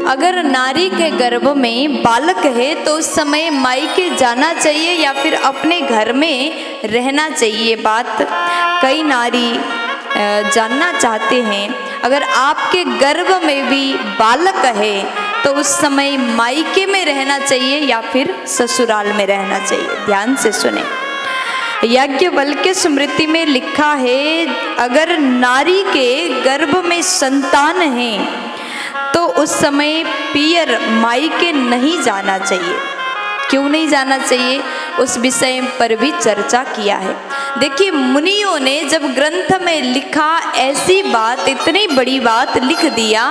अगर नारी के गर्भ में बालक है तो उस समय मायके जाना चाहिए या फिर अपने घर में रहना चाहिए। बात कई नारी जानना चाहते हैं, अगर आपके गर्भ में भी बालक है तो उस समय मायके में रहना चाहिए या फिर ससुराल में रहना चाहिए। ध्यान से सुने। याज्ञवल्क्य स्मृति में लिखा है, अगर नारी के गर्भ में संतान है तो उस समय पियर मायके नहीं जाना चाहिए। क्यों नहीं जाना चाहिए, उस विषय पर भी चर्चा किया है। देखिए, मुनियों ने जब ग्रंथ में लिखा, ऐसी बात, इतनी बड़ी बात लिख दिया,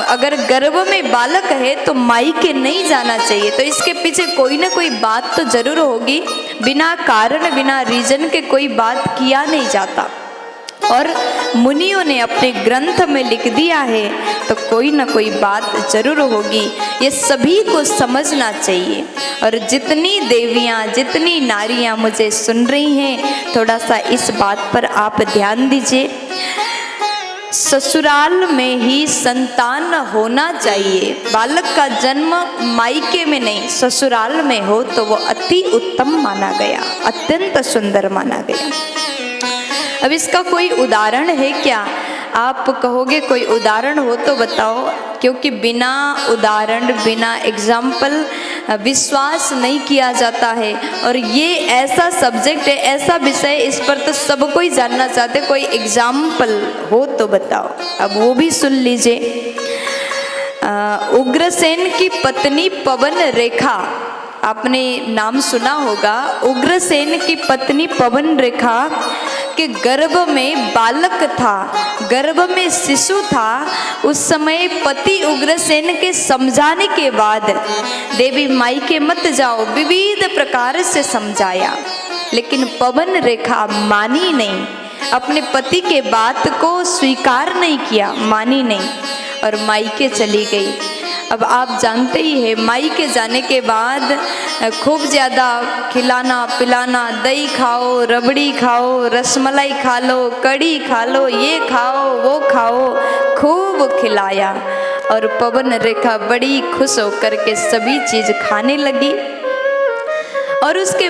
अगर गर्भ में बालक है तो मायके नहीं जाना चाहिए, तो इसके पीछे कोई ना कोई बात तो जरूर होगी। बिना कारण, बिना रीजन के कोई बात किया नहीं जाता, और मुनियों ने अपने ग्रंथ में लिख दिया है तो कोई ना कोई बात जरूर होगी। ये सभी को समझना चाहिए। और जितनी देवियाँ, जितनी नारियाँ मुझे सुन रही हैं, थोड़ा सा इस बात पर आप ध्यान दीजिए। ससुराल में ही संतान होना चाहिए। बालक का जन्म मायके में नहीं, ससुराल में हो तो वो अति उत्तम माना गया, अत्यंत सुंदर माना गया। अब इसका कोई उदाहरण है क्या? आप कहोगे कोई उदाहरण हो तो बताओ, क्योंकि बिना उदाहरण, बिना एग्जाम्पल विश्वास नहीं किया जाता है। और ये ऐसा सब्जेक्ट है, ऐसा विषय, इस पर तो सब कोई जानना चाहते। कोई एग्जाम्पल हो तो बताओ। अब वो भी सुन लीजिए। उग्रसेन की पत्नी पवन रेखा, आपने नाम सुना होगा। उग्रसेन की पत्नी पवन रेखा के गर्भ में बालक था, गर्भ में शिशु था। उस समय पति उग्रसेन के समझाने के बाद, देवी मायके मत जाओ, विविध प्रकार से समझाया, लेकिन पवन रेखा मानी नहीं, अपने पति के बात को स्वीकार नहीं किया, मानी नहीं और मायके चली गई। अब आप जानते ही हैं, मायके जाने के बाद खूब ज़्यादा खिलाना पिलाना, दही खाओ, रबड़ी खाओ, रसमलाई खा लो, कड़ी खा लो, ये खाओ, वो खाओ, खूब खिलाया। और पवन रेखा बड़ी खुश होकर के सभी चीज़ खाने लगी। और उसके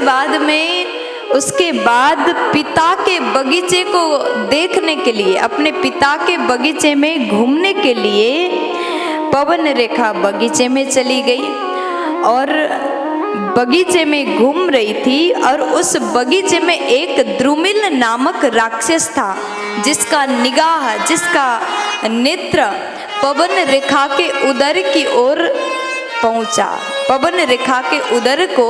बाद पिता के बगीचे को देखने के लिए, अपने पिता के बगीचे में घूमने के लिए पवन रेखा बगीचे में चली गई। और बगीचे में घूम रही थी, और उस बगीचे में एक द्रुमिल नामक राक्षस था, जिसका निगाह, जिसका नेत्र पवन रेखा के उदर की ओर पहुंचा। पवन रेखा के उदर को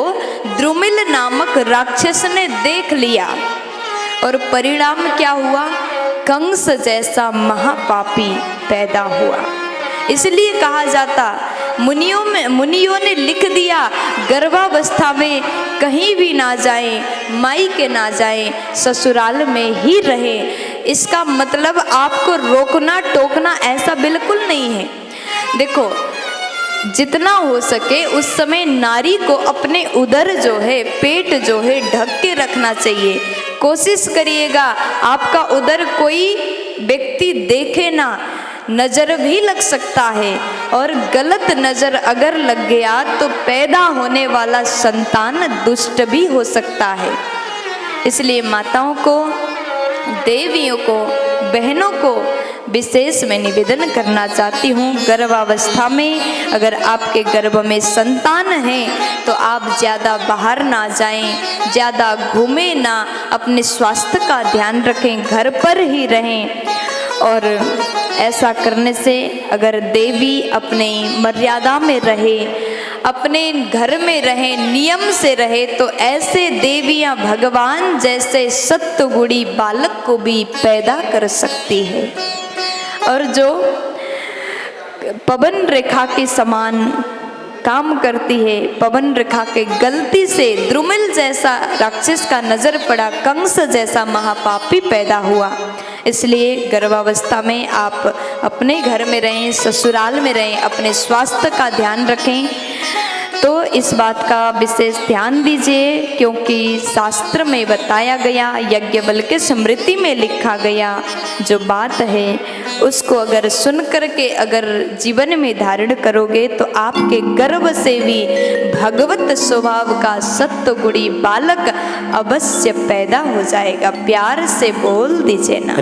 द्रुमिल नामक राक्षस ने देख लिया, और परिणाम क्या हुआ? कंस जैसा महापापी पैदा हुआ। इसलिए कहा जाता, मुनियों ने लिख दिया, गर्भावस्था में कहीं भी ना जाएं, मायके ना जाएं, ससुराल में ही रहें। इसका मतलब आपको रोकना टोकना ऐसा बिल्कुल नहीं है। देखो, जितना हो सके उस समय नारी को अपने उदर जो है, पेट जो है, ढक के रखना चाहिए। कोशिश करिएगा आपका उदर कोई व्यक्ति देखे ना, नज़र भी लग सकता है, और गलत नज़र अगर लग गया तो पैदा होने वाला संतान दुष्ट भी हो सकता है। इसलिए माताओं को, देवियों को, बहनों को विशेष मैं निवेदन करना चाहती हूँ, गर्भावस्था में अगर आपके गर्भ में संतान है तो आप ज़्यादा बाहर ना जाएं, ज़्यादा घूमें ना, अपने स्वास्थ्य का ध्यान रखें, घर पर ही रहें। और ऐसा करने से अगर देवी अपने मर्यादा में रहे, अपने घर में रहे, नियम से रहे, तो ऐसे देवियां भगवान जैसे सत्वगुणी बालक को भी पैदा कर सकती है। और जो पवन रेखा के समान काम करती है, पवन रेखा के गलती से द्रुमिल जैसा राक्षस का नजर पड़ा, कंस जैसा महापापी पैदा हुआ। इसलिए गर्भावस्था में आप अपने घर में रहें, ससुराल में रहें, अपने स्वास्थ्य का ध्यान रखें। तो इस बात का विशेष ध्यान दीजिए, क्योंकि शास्त्र में बताया गया, यज्ञवल्क्य के स्मृति में लिखा गया जो बात है उसको अगर सुन करके अगर जीवन में धारण करोगे तो आपके गर्भ से भी भगवत स्वभाव का सत्वगुणी बालक अवश्य पैदा हो जाएगा। प्यार से बोल दीजिए ना।